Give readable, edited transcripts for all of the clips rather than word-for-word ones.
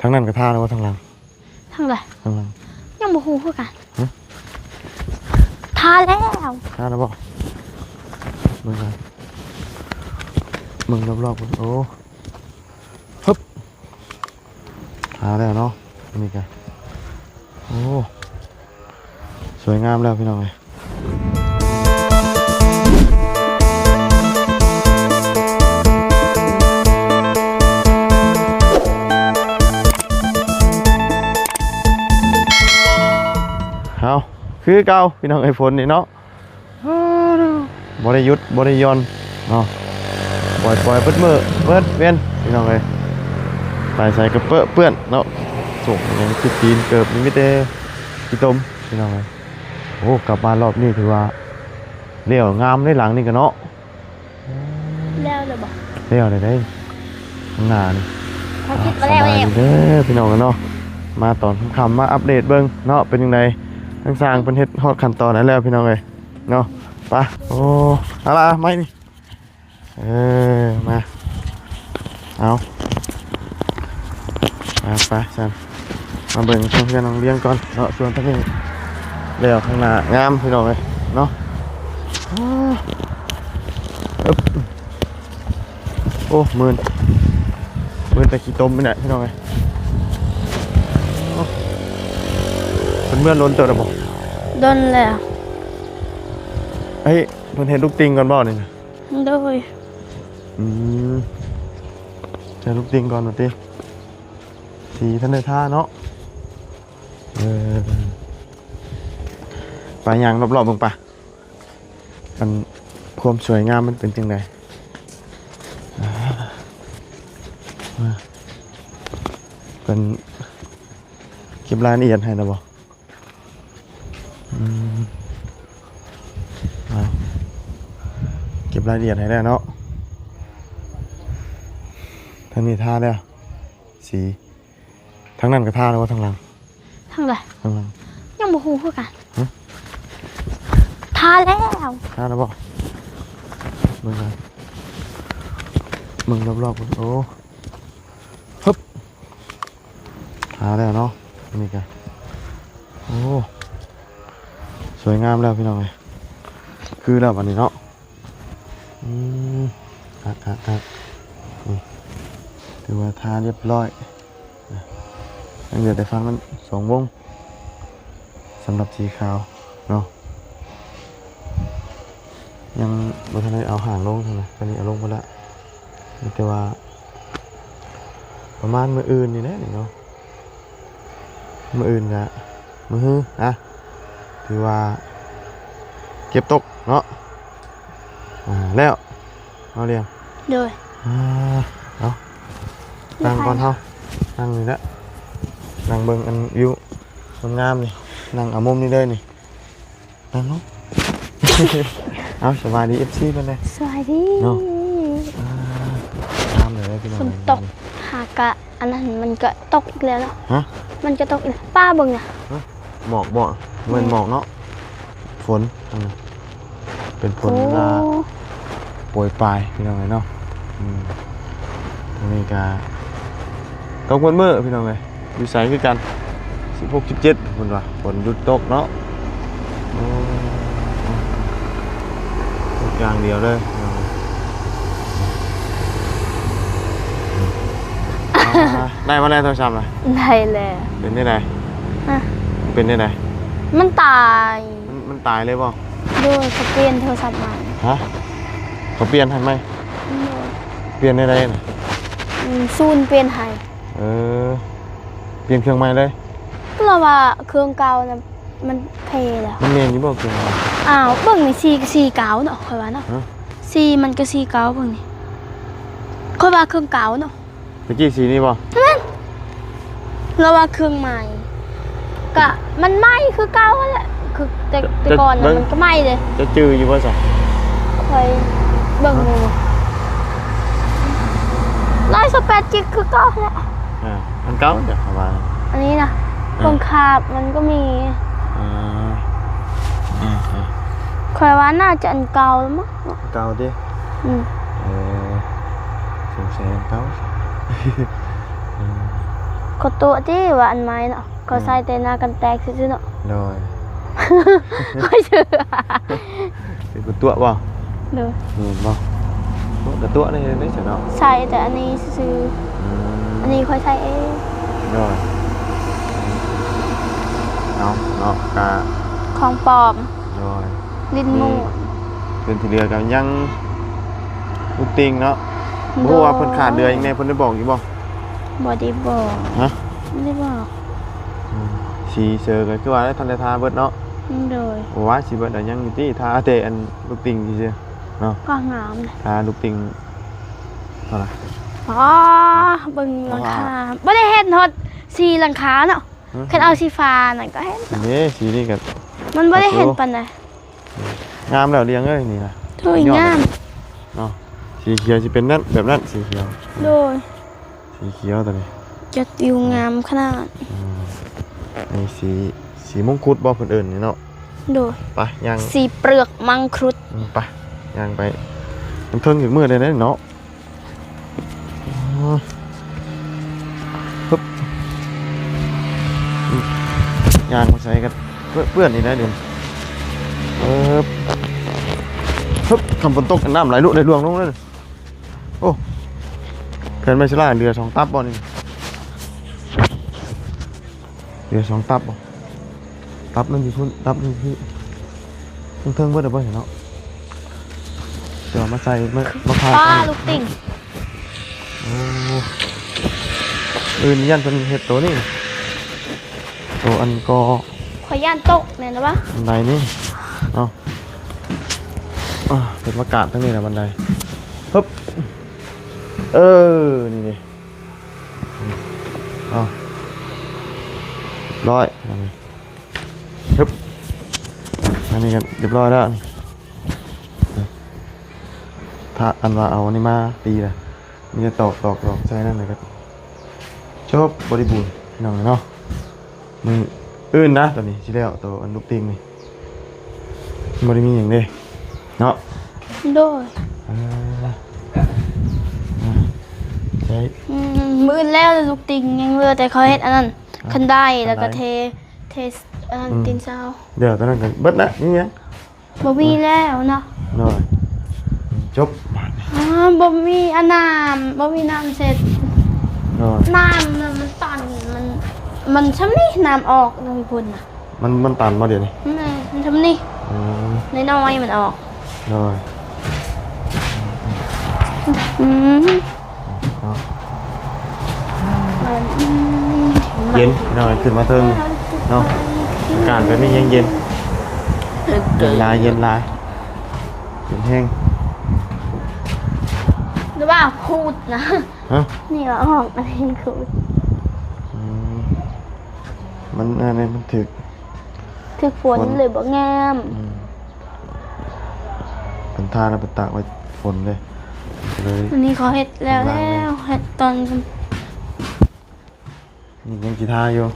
ทั้งนั้นก็ท่าแล้วว่าทั้งหลังทั้งเลยทั้งหลังยังบ่ฮู้คือกันทาแล้วท่าแล้วบ่มึงกันมึงรอบๆโอ้ฮึบท่าแล้วเนาะนี่กันโอ้สวยงามแล้วพี่น้องเลยเอาคือเก่าพี่น้องไอ้ฝนนี่เนาะบริยุทธ์บริยนเนาะปล่อยเปิดมือเปิดเวียนพี่น้องเลยไปใส่กระเปื้อนเนาะส่งอย่างคือตีนเกิบนี่ไม่เตะกี่ต้มพี่น้องเลยโอ้กลับมารอบนี้ถือว่าเลี้ยวงามได้หลังนี่กันเนาะแล้วเลยบอกเลี้ยวได้ข้างหน้านี่เขาคิดมาแล้วเด้อพี่น้องกันเนาะมาตอนค่ำมาอัปเดตเบิ้งเนาะเป็นยังไงทั้งสร้างเป็นเฮ็ดฮอดขั้นตอนนั้นแล้วพี่น้องเลยเนาะไปโอ้อะไรไม่นี่มาเอาไปสันมาเบิ่งเพื่อนน้องเลี้ยงก่อนเนาะส่วนทั้งนี้เลี้ยวข้างหน้างามพี่น้องเลยเนาะโอ้หมื่นแต่ขี้ต้มไม่ได้พี่น้องเลยเป็นเมื่อนล้นเติมหรือเปล่าโดนแล้วเฮ้ยเพิ่นเห็นลูกติงก่อนบ่นี่นะโดยเจอลูกติงก่อนหน่อยดิสีท่านได้ท่าเนาะไปยางรอบๆมึงปะมันความสวยงามมันเป็นจังไงเป็นเก็บรายละเอียดให้นะบ่เก็บรายละเอียดให้ได้เนาะท่านมีท่าแล้วสีทั้งนั้นก็ท่าแล้วว่าทั้งหลังทั้งเลยทั้งหลังยังบ่ฮู้คือกันทาแล้วท่าแล้วบ่มึงกันมึงรอบๆโอ้ฮึบท่าแล้วเนาะนี่กันโอ้สวยงามแล้วพี่น้องเลยคือแล้ววันนี้เนาะครับนี่ถือว่าทาเรียบร้อยยังเหลือแต่ฟังมัน2 วงสำหรับสีขาวเนาะยังบ่ทันได้เอาห่างลงใช่ไหมตอนนี้เอาลงไปแล้วแต่ว่าประมาณมื้ออื่นนี่แหละนี่เนาะมื้ออื่นกะมื้อฮื้อนะถือว่าเก็บตกเนาะแล้วเอาเรียงโดยเอานั่งก่อนเฮานั่งนี่แหละนั่งเบิ่งอันวิวงามนี่นั่งเอามุมนี้เลยนี่นั่งเนาะ เอาสบายดี FC เพิ่นเลยสวัสดีเนาะงามเลยพี่น้องฝนตกหากะอันนั้นมันก็ตกอีกแล้วเนาะฮะมันจะตกอีกป้าเบิ่งน่ะหมอกบ่เหมือนหมอกเนาะฝนเป็นฝนโปรยปลายพี่น้องเลยเนาะตรงนี้ก็ตกมื้อพี่น้องเลยวิสัยคือกัน16-17เพิ่นว่าฝนหยุดตกเนาะตกอย่างเดียวเลยได้มาแล้วโทรศัพท์ล่ะได้แล้วเป็นได้ไดเป็นได้ไดมันตายมันตายเลยบ่ด้วยเขาเปลี่ยนโทรศัพท์ใหม่ฮะเขาเปลี่ยนให้ไหมเปลี่ยนได้ไดน่ะซูนเปลี่ยนให้เปลี่ยนเครื่องใหม่เลยเพราะว่าเครื่องเก่าน่ะมันเพลแล้วมันเมนอยู่บ่เครื่องอ้าวเบิ่งนี่4เก่าเนาะค่อยว่าเนาะ4มันก็4เก่าเบิ่งนี่ค่อยว่าเครื่องเก่าเนาะเมื่อกี้สีนี้บ่นั่นเราว่าเครื่องใหม่ก็มันไหม้คือเก่าแหละคือแต่ก่อนน่ะมันก็ไหม้เลยจะจื้ออยู่บ่ซะค่อยเบิ่งดู128 จิกคือเก่าแหละมันเก่าเดี๋ยวว่าอันนี้นะคนขับมันก็มีคอยว่าน่าจะอันเก่าแล้วมั้งเก่าดิสงสัยอันเก่า ก็ตัวที่ว่าอันไม้เนาะก็ใส่แต่หน้ากันแตกซื่อๆเนาะ โดย ค่อยเชื่อ เป็นตัวบ่ เด้อ บ่ตัวนี่ได้ซะเนาะ ใส่แต่อันนี้ซื่ออันนี้ค่อยใส่เอง โดยเอาเนาะกะ ของปลอม โดย ลิ้นหมู เป็นที่เรือกันยังลูกติงเนาะเพราะว่าเพิ่นขาดเรือยังไงเพิ่นได้บอกอยู่บ่ บ่ได้บอก ฮะ ไม่ได้บอก สีเซอร์ก็คือว่าได้ทันได้ทาเบิดเนาะ โดย โอ้ว่าสิเบิดได้ยังอยู่ที่ทาแต่อันลูกติงซื่อๆเนาะ ก็งามนะ ทาลูกติงเท่าไหร่ อ๋อเบิ่งหลังคาบ่ได้เฮ็ดฮอดสีหลังคาเนาะคันเอาสีฟ้านั่นก็เฮ็ด อันนี้สีนี่ก็ มันบ่ได้เห็นปานใด งามแล้วเรียงเอ้ยนี่นะ โดยงาม เนาะสีเขียวสิเป็นนั่นแบบนั้นสีเขียว โดย สีเขียวตัวนี้ จัดวิวงามขนาด นี่สีมงคุดบ่เพิ่นเอิ้นนี่เนาะ โดย ไปย่าง สีเปลือกมังคุด ไปย่างไปมันเทิงถึงมือเลยนะเนาะปึ๊บย่างมาใส่กันเปื้อนนี่ได้เดี๋ยวปึ๊บทำฝนตกกันน้ำไหลลุไหลลวงลงเลยโอ้เกินไม่ใช่ล่าเรือสองตับบ่นี่เรือสองตับบ่ตับนึงอยู่พุ่นตับนึงที่เทิงเบิดเอาบ่เห็นเนาะเดี๋ยวมาใส่มาพาย ป้าลูกติ่ง โอ้อื่นยันเป็นเห็ดตัวนี่ตัวอันก็ ขอยย่านตกแม่นนะวะ บันไดนี่เอาเป็นประกาศทั้งนี้นะบันไดปึ๊บนี่นี่เอาร้อยอันนี้ปึ๊บอันนี้กันเรียบร้อยแล้วนี่ถ้าอันว่าเอาอันนี้มาตีเลยมันจะตอกใช่นั่นเลยครับชอบบริบูรณ์พี่น้องเนาะมึงอื่นนะตัวนี้ที่แล้วตัวอันลูกติงนี่บริมีอย่างเด้เนาะ โดย ใช่ มื้อแล้วลูกติ่งยังเหลือแต่เขาเฮ็ดอันนั้นคันได้แล้วก็เทอันนั้นตีนเช้า เดี๋ยวตอนนั้นกันเบิดนะนี่ไง บ่มีแล้วเนาะ หน่อยจบ บ่มีอันน้ำบ่มีน้ำเสร็จ หน่อย น้ำน่ะมันตันมันช่ำนี่น้ำออกลงพุ่นน่ะ มันตันมาเดี๋ยวนี้ มันช่ำนี่ อืม น้อยๆมันออก หน่อย อืม เอาเย็นหน่อยขึ้นมาเทิงเนาะอากาศแบบนี้เย็นลายเย็นแห้ง หรือว่าพูดนะ ฮะ นี่ว่าออกอะไรพูด อืมมันอะไรมันถึก คือฝนเลยบ่งาม เป็นท่าแล้วเป็นตากไว้ฝนเลยเลย อันนี้เขาเฮ็ดแล้วเฮ็ดตอน นี่ยังกีทาอยู่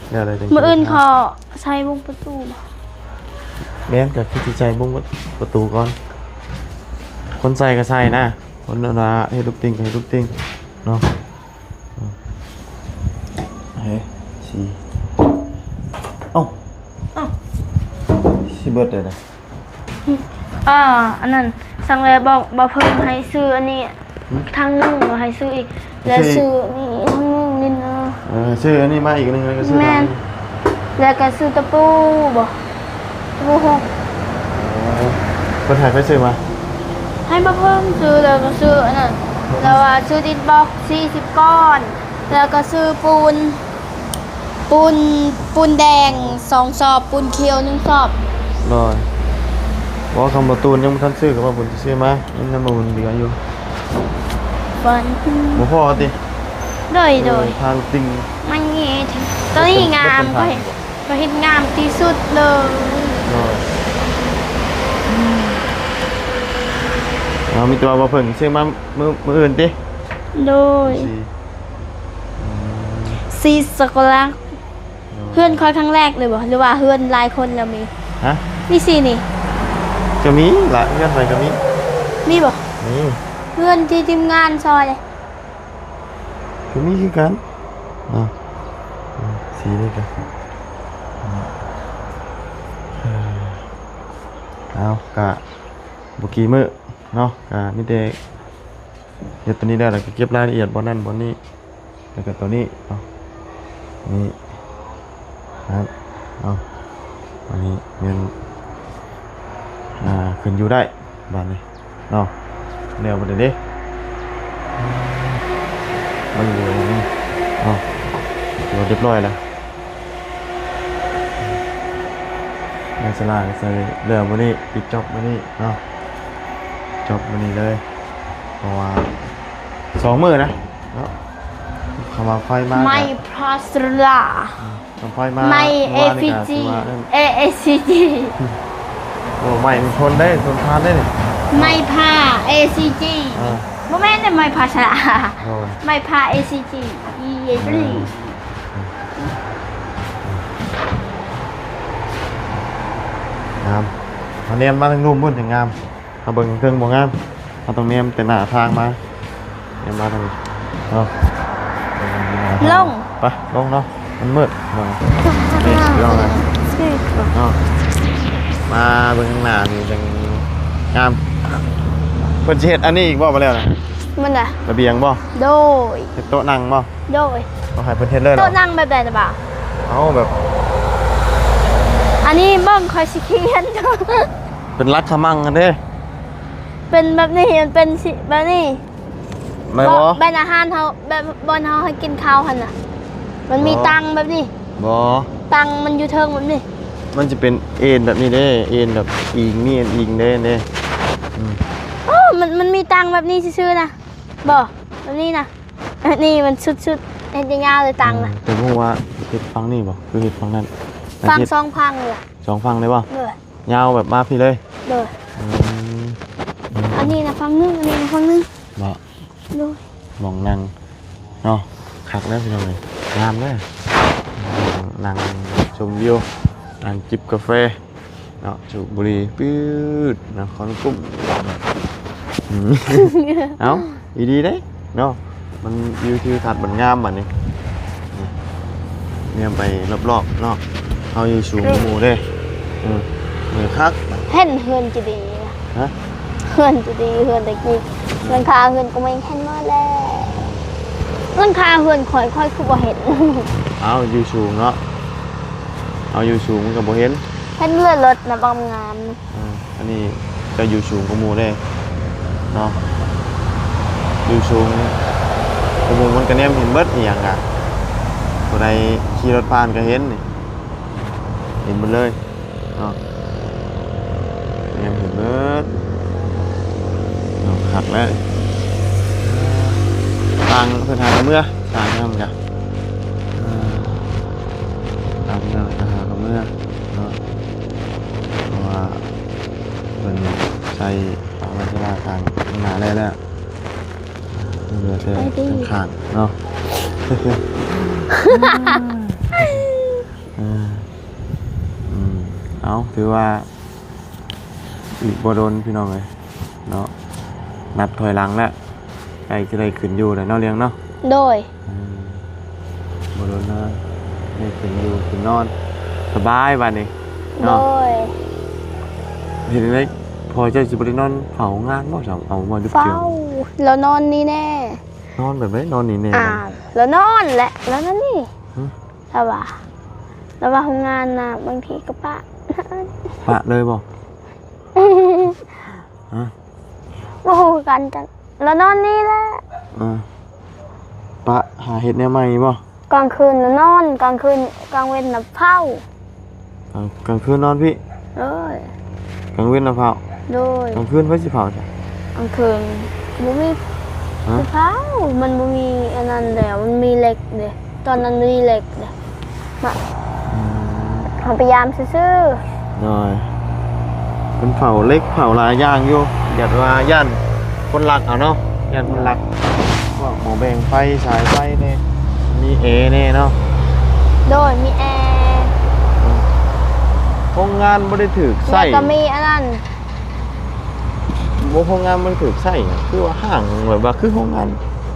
เดี๋ยวอะไรจัง มื้ออื่นเขาใช้วงประตูบ่ แม่นกับที่ใจบุ้งประตูก่อนคนใส่ก็ใส่นะคนเอาละให้ลูกติงก็ให้ลูกติงเนาะเฮ้ยสี่เอ้าสิเบิดเลยนะ อันนั้นสั่งแล้วบอกบ่เพิ่มให้ซื้ออันนี้ทางนึงบ่ให้ซื้ออีกแล้วซื้อนี่ทางนึงนี่เนาะ ซื้ออันนี้มาอีกนึงแล้วก็ซื้อ แม่นแล้วก็ซื้อตะปูบ่ตะปูหก คนถ่ายไปซื้อมา ให้บ่เพิ่มซื้อแล้วก็ซื้ออันนั้นแล้วว่าซื้อดินบล็อก40ก้อนแล้วก็ซื้อปูนแดง2ซอบปูนเขียว1ซอบ ลอยบอกคำประตูนยังไม่ทันซื้อกับว่าบุญจะซื้อมายังน้ำบุญเหลืออยู่ ฟัน บ่พอติ โดย ทางติง มันงี้ตอนนี้งามก็เห็นงามที่สุดเลย ลอยมีตัวบ่เพิ่งซื้อมามืออื่นติ โดย สี่ ซีสกลักเพื่อนคอยครั้งแรกเลยบ่หรือว่าเพื่อนหลายคนแล้วมี ฮะ นี่สินี่ ก็มีละเงื่อนไขก็มี มีบ่ นี่ เพื่อนที่ทีมงานซอยเลย ก็มีคือกัน เนาะสีนี่กันเอากะบุกี้มือเนาะกะนี่เด็กเดี๋ยวตัวนี้ได้แล้วก็เก็บรายละเอียดบนนั่นบนนี้แล้วก็ตัวนี้เนาะนี่ครับเอาอันนี้เงินขึ้นอยู่ได้บ้านนี้เนาะแนวมันเด็ดมันอยู่ตรงนี้เนาะเรียบร้อยแล้วงานสลากใส่เรือวันนี้ปิดจ็อบวันนี้เนาะจบวันนี้เลยเพราะว่า2 มื้อนะเนาะเข้ามาไฟมา ไม่พลาสลา ทำไฟมา ไม่ AFG ACG โอ้ไม่มันทนได้ทนทานได้เนี่ย ไม่พา ACG โมเมนต์ไม่พาชลา โอ้ย ไม่พา ACG อีเอรี งามมาเนียมมาทั้งรูปมุ่นถึงงามเอาเบิ่งเครื่องบ่งามเอาตรงเนียมเป็นหน้าทางมาเนียมมาทางนี้เนาะ ลง ไปลงเนาะมันมืดเนาะนี่ลองเลยเนาะมาเบิ่งข้างหน้านี่จังงามเพิ่นสิเฮ็ดอันนี้อีกบ่มาแล้วนะ มันอะ ระเบียงบ่ โดย เฮ็ดโต๊ะนั่งบ่ โดย เอาให้เพิ่นเฮ็ดเลยเหร โต๊ะ อ นั่งแบบไหนนะบ่าว เอาแบบ อันนี้เบิ้งคอยสิเขียน เป็นรักขมังกันเด้ เป็นแบบนี้มันเป็นสิแบบนี้ ไม่บ่ เป็นอาหารเขาแบบบอนเขาให้กินข้าวหันน่ะ มันมีตังแบบนี้ บ่ ตังมันอยู่เทิงแบบนี้ มันจะเป็นเอ็นแบบนี้เด้เอ็นแบบอิงนี่อิงเด้อืม โอ้มันมีตังแบบนี้ซื่อๆนะบ่แบบนี้นะนี่มันชุดๆเห็นยาวๆเลยตังนะ แต่พวกว่าเฮ็ดฟังนี่บ่คือเฮ็ดฟังนั่น ฟัง เฮ็ด ซองพังเลย สองฟังเลยบ่ เลย ยาวแบบมาพี่เลย เลย อืม อันนี้นะฟังนึงอันนี้นะฟังนึง บ่ เลย มองนั่งเนาะคักแล้วพี่น้องเอ้ยงามเด้อนั่งชมวิวนั่งจิบกาแฟเนาะสูบบุหรี่ปื๊ดนะคอนกุ้มอืม เอ้าดีๆเด้เนาะมันวิวทิวทัศน์มันงามบัดนี้นี่เนี่ยไปรอบๆเนาะเอาอยู่สูงกว่าหมู่เด้เหมือนคัก เห็นเฮือนจะดีนะ ฮะ เฮือนจะดีเฮือนตะกี้หลังคาเฮือนก็ไม่เห็นมาแล้วหลังคาเฮือนค่อยคือบ่เห็น เอาอยู่สูงเนาะเอาอยู่สูงมันก็บ่เห็น เห็นเลือดรถนะบางงามนะ อันนี้จะอยู่สูงกว่าหมู่เด้เนาะอยู่สูงกว่าหมู่มันก็แนมเห็นเบิดอีหยังอ่ะผู้ใดขี่รถผ่านก็เห็นนี่เห็นหมดเลยเนาะแนมเห็นเบิดเนาะคักแล้วต่างเพิ่นหากับเมื่อต่างกันจ้ะต่างกันหากับเมื่อเนาะเพราะว่าเพิ่นใช้ทางราชการต่างหาได้แล้วเหลือแต่ข้างๆเนาะเอาถือว่าอีกบ่โดนพี่น้องเลยเนาะนับถอยหลังแล้วใกล้จะได้ขึ้นอยู่แล้วเนาะเลี้ยงเนาะ โดย บ่โดนนะได้ขึ้นอยู่ขึ้นนอนสบายบัดนี้ โด เนาะ ย เห็นไหมพอเจ้าสิบ่ได้นอนเผางานบ่จังเอามาดึก เฝ้า เจียว แล้วนอนนี่แน่ นอนแบบไหนนอนนี่แน่ แล้วนอนแหละแล้วนั่นนี่ หึ แล้วว่าทำงานนะบางทีก็ปะ ปะเลยบ่ฮะ โอ้โหกันจังแล้วนอนนี่แหละ ปะหาเฮ็ดแนวใหม่บ่ กลางคืนน่ะนอนกลางคืนกลางเว้นน่ะเฝ้าก ลางคืนนอนพี่ โดย กลางเว้นน่ะเผา โดย กลางคืนไว้สิเผาจ้ะ กลางคืนบ่มี ฮะ เฝ้ามันบ่มีอันนั้นแล้วมันมีเหล็กเด้ตอนนั้นมีเหล็กเด้มาเอาพยายามซื่อ หน่อยเป็นเผาเล็กเผาหลายอย่างอยู่อย่าว่าย่านคนรักเอาเนาะย่านคนรักพวกหมอแบ่งไฟสายไฟเนี่ยมีเอเนี่ยเนาะ ๆโดยมีแอร์ โรงงานบ่ได้ถูก แล้ว ใส่ ก็มีอันนั้น บ่โรงงานมันถูกใส่น่ะคือว่าห้างแบบว่าคือโรงงาน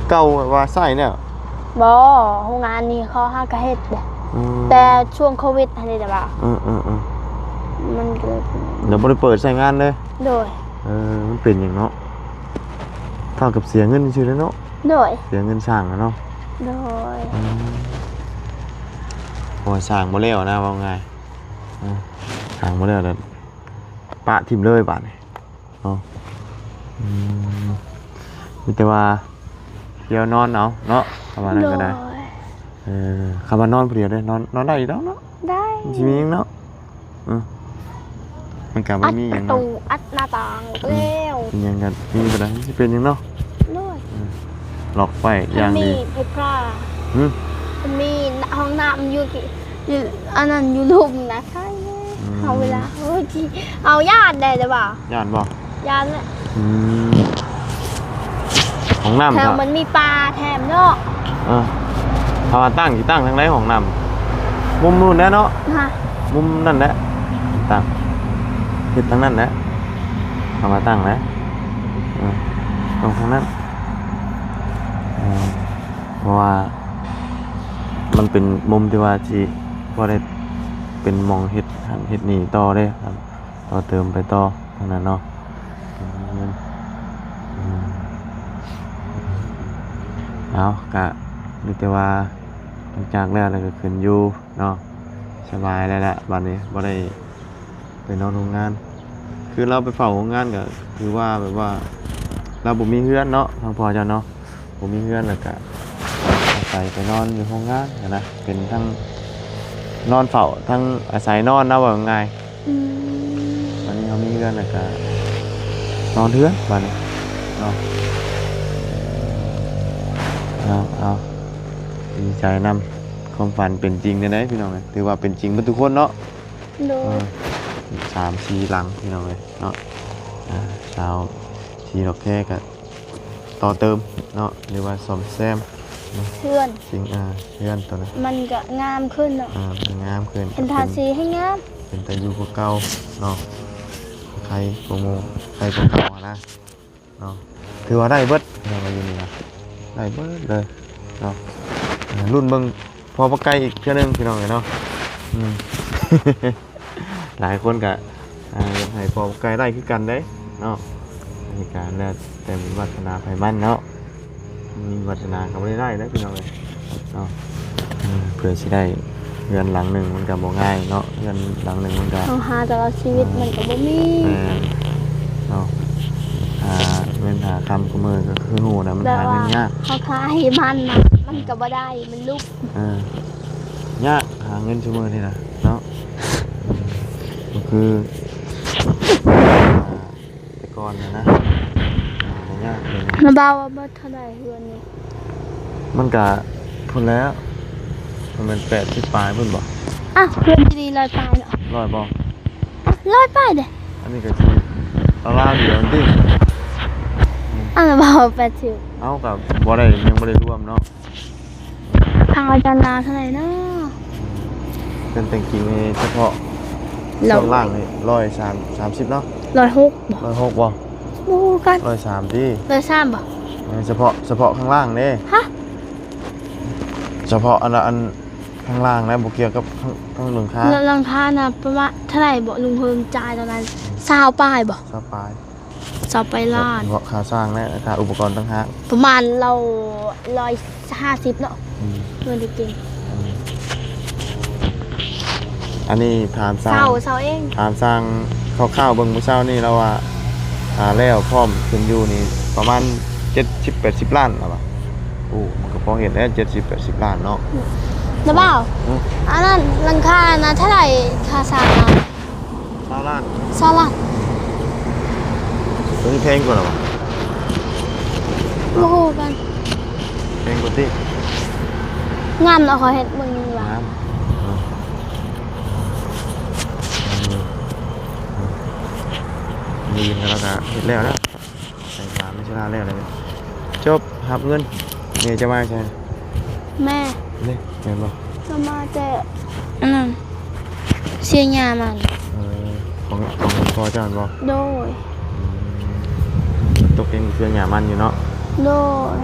เก่าแบบว่าใส่เนี่ย บ่โรงงานนี้เขาหากระเฮ็ดเด้ อืม แต่ช่วงโควิดอันนี้แต่ว่า อืม มันเกิด เดี๋ยวบ่ได้เปิดใช้งานเลย โดย มันเป็นอย่างเนาะเท่ากับเสียเงินชื่อแล้วเนาะ โดย เสียเงินสร้างอะเนาะ โดย โอ้ยสร้างบ่แล้วนะว่าไงสร้างบ่แล้วแล้วปะทิ่มเลยบาดนี้เนาะมีแต่ว่าเดี๋ยวนอนเอาเนาะประมาณนั้นก็ได้ โดย คำว่านอนผู้เดียวได้นอนได้อีกแล้วเนาะ ได้ ชีวิตเนาะมันก็บ่ อัด มีห ป ยั ระ ง ตู เนาะ อัดหน้าต่างแล้ว เป็นหยังกันมีบ่ได้สิเป็นหยังเนาะ โดย ล็อกไว้อย่าง มี ดี เพชรพรา หึ มีห้องน้ำอยู่อันนั้นอยู่รูมนะใช่เอาเวลาเฮ้ยที่เอาญาติได้หรือเปล่า ย่านบ่ ญาติเนี่ย ของน้ำ แถว ครับ มันมีปลาแถมเนาะ ถ้าว่าตั้งสิตั้งทางไหนของน้ำมุมนู้นแหละเนาะ ฮะ มุมนั่นแหละตั้งทิศทางนั้นแหละเอามาตั้งนะตรงทางนั้นเพราะว่ามันเป็นมุมที่ว่าที่ว่าได้เป็นมองเฮ็ดหันเฮ็ดนี่ต่อได้ครับต่อเติมไปต่อทางนั้นเนาะเอากะมีแต่ว่าหลังจากแล้วก็ขึ้นอยู่เนาะสบายแล้วแหละบัดนี้บ่ได้ไปนอนโรงงานคือเราไปเฝ้าโรงงานก็คือว่าแบบว่าเราบ่มีเฮือนเนาะทางพ่อเจ้าเนาะบ่มีเฮือนแล้วก็ไปนอนอยู่โรงงานนะเป็นทั้งนอนเฝ้าทั้งอาศัยนอนนะว่าง่าย อืม วันนี้เขามีเฮือนแล้วก็นอนเฮือนบัดนี้เนาะเอาดีใจนำความฝันเป็นจริงได้พี่น้องเลยถือว่าเป็นจริงเบิดทุกคนเนาะ โดย 3-4 หลังพี่น้องเลยเนาะชาวทีดอกแค่กับต่อเติมเนาะหรือว่าซ่อมแซม เพื่อน สิ่งเฮือนตัวนั้น มันก็งามขึ้นเนาะ มันงามขึ้น เป็นทาสีให้งาม เป็นตะยูกว่าเก่าเนาะใครโปรโมใครโปรเก่าอะนะเนาะถือว่าได้เบิดเรามาอยู่นี่นะได้เบิดเลยเนาะรุ่นเบิ่งพอปะไกลอีกเทื่อนึงพี่น้องเลยเนาะ หลายคนก็อยากให้พอปะไกลได้คือกันเด้เนาะในการแล้วแต่มีวัฒนาไผมันเนาะมีวัฒนาก็บ่ได้นะพี่น้องเลยเนาะเพื่อสิได้เงินหลังหนึ่งมันก็บ่ง่ายเนาะเงินหลังหนึ่งมันก็ เอาหาตลอดชีวิตมันก็บ่มี เนาะเงินหาคำก็มือก็คือหูนะมัน แต่ หา ว่า เงินยาก เขาขายมันนะมันก็บ่ได้มันลุก ยากหาเงินชั่วโมงนี่นะเนาะก็คือแต่ก่อนนะยากเลย มาบ่าวว่าบ่เท่าไหร่เฮือนนี่ มันกะพุ่นแล้วมันเป็น80ปลายเพิ่นบ่ อ้าวเพื่อนดีๆลอยปลายเนาะ ร้อยบ่ ลอยปลายเด้ อันนี้ก็สิเอาล่าเดียวติ อันนั้นบ่าว80 เอากับบ่ได้ยังบ่ได้รวมเนาะ ทางอาจารย์ลาเท่าไหร่เนาะ เป็นแต่งจริงนี่เฉพาะช่วงล่างนี่130เนาะ 106บ่ 106บ่ โอ้กัน 103ติ 103บ่ เฉพาะข้างล่างเด้ ฮะ เฉพาะอันข้างล่างนะบ่เกี่ยวกับข้างหลังคา หลังคาน่ะประมาณเท่าไหร่บ่ลุงเพิ่มจ่ายตอนนั้น20ปลายบ่ สปาย 20ปลายล้าน เฉพาะค่าสร้างนะค่าอุปกรณ์ต่างหาก ประมาณเรา150เนาะเงินได้กิน อันนี้ถามสร้าง เสาเอง ถามสร้างคร่าวๆเบิ่งมื้อเช้านี่แล้วว่าแล้วพร้อมขึ้นอยู่นี่ประมาณ70-80 ล้านแล้วว่ะโอ้มันก็พอเห็นแล้ว70-80 ล้านเนาะ นะบ่าวอันนั้นหลังคานะเท่าไหร่ค่าสร้างนะ 20ล้าน 20ล้าน ตัวนี้แพงกว่าเหรอวะ โอ้โหกัน แพงกว่าติ งามเนาะขอเฮ็ดเบิ่งนี่ว่า น้ำมีกันแล้วก็เฮ็ดแล้วนะใส่ปลาไม่ใช่ลาแล้วเลยจบหับเงินนี่จะมาใช่ แม่ นี่เห็นบ่ ก็มาแต่อันนั้นเสียหญ้ามัน ของพ่อเจ้าบ่ โดย ตกเองเสื้อหยามันอยู่เนาะ โดย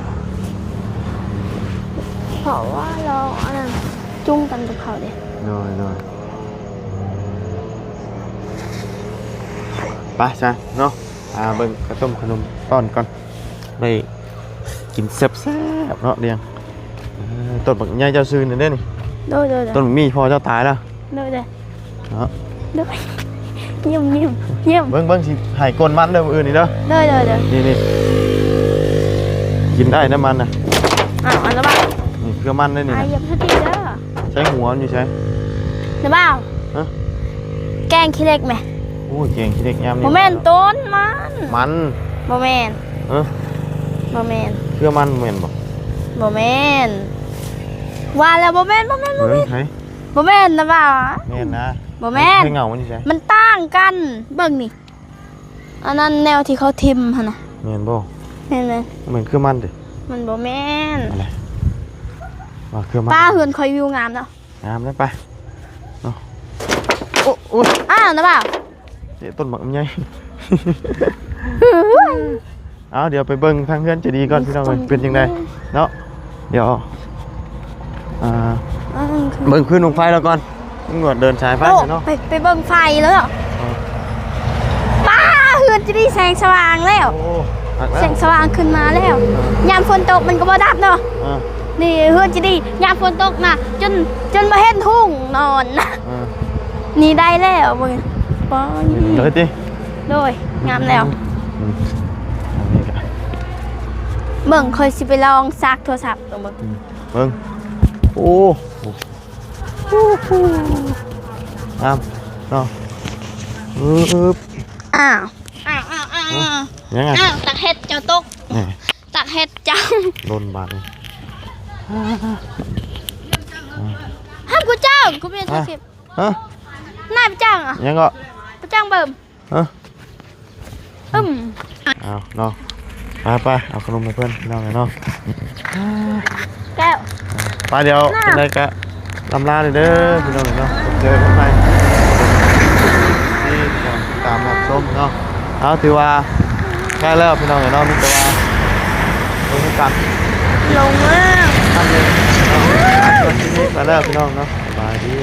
เพราะว่าเราอันนั้นจุ้งกันกับเขาเด้ โดยไปจ้ะเนาะเบิ่งข้าวต้มขนมต้อนก่อนไปกินแซ่บๆเนาะเรียงต้นบักใหญ่เจ้าซื้อนี่เด้นี่ โดย ต้นบักมีพอเจ้าตายแล้ว โดย เนาะ โดยเยี่ยม เบิ่งสิให้ก้นมันเด้อมื้ออื่นนี่เด้อ โดย นี่กินได้น้ำมันน่ะ อันละบ้า นี่เกลือมันได้นี่ ไอ้ นะ เยี่ยมสติเด้อ ใช้หัวมันอยู่ใช้ นะบ้า ฮะ แกงขี้เล็กไหม โอ้ยเก่งขี้เด็กยามนี่ โมเมนต้นมัน มัน โมเมน เออ โมเมน เกลือมันเหม็นบ่ โมเมนว่าแล้วโมเมน เฮ้ยไผ โมเมนนะบ้า แม่นนะ โมเมน ให้เงามันอยู่ใช้ มันต่างกันเบิ่งนี่อันนั้นแนวที่เขาทิมฮะนะ แม่นบ่ เห็นไหม เหมือนเกลือมันดิ มันโมเมน อะไรว่าเกลือมัน ป้าเหือนคอยวิวงามเนาะ งามแล้วไปเนาะโอ้ย นะบ้า เดี๋ยวต้นหมักมันใหญ่ เอาเดี๋ยวไปเบิ่งทางเพื่อนจะดีก่อนพี่น้องเอ้ยเป็นยังไงเนาะเดี๋ยวเบิ่งพื้นลงไฟแล้วก่อนตำรวจเดินสายไฟเนาะ ไปเบิ่งไฟแล้วเหรอป้าเหือนจะได้แสงสว่างแล้ว โอ้หัก แส แล้ว งสว่างขึ้นมาแล้วยามฝนตกมันก็บ่ดับเนาะ อ่า นี่เฮือนจะดียามฝนตกนะจนมาเห็นทุ่งนอนนะ อ่า นี่ได้แล้วมึงป้อน เลยดิ โดยงามแล้ว อืมอันนี้ก็ เบิ่งเคยสิไปลองซักโทรศัพท์ตัวมึง เบิ่งโอ้งามเนาะปึ๊บ อ้าว ยังไง ตักเห็ดเจ้าตก นี่ ตักเห็ดเจ้า โดนบาดเลย ห้ามกูจ้างกูเป็นโทรศัพท์ ฮะ นายไปจ้างอ่ะ ยังก็ ไปจ้างเบิ่ม ฮะ อืม เอาเนาะไปเอาขนมมาเพื่อนพี่น้องเลยเนาะ แก้ว ไปเดี๋ยวเป็นไรกะลำลาเลยเด้อพี่น้องเลยเนาะเจอกันใหม่ที่ตามรับชมเนาะเอาถือว่าใกล้แล้วพี่น้องเลยเนาะมีแต่ว่าลงกัน ลงมาก ทำเลยเนาะไปแล้วพี่น้องเนาะสบายดี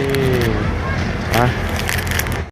ไป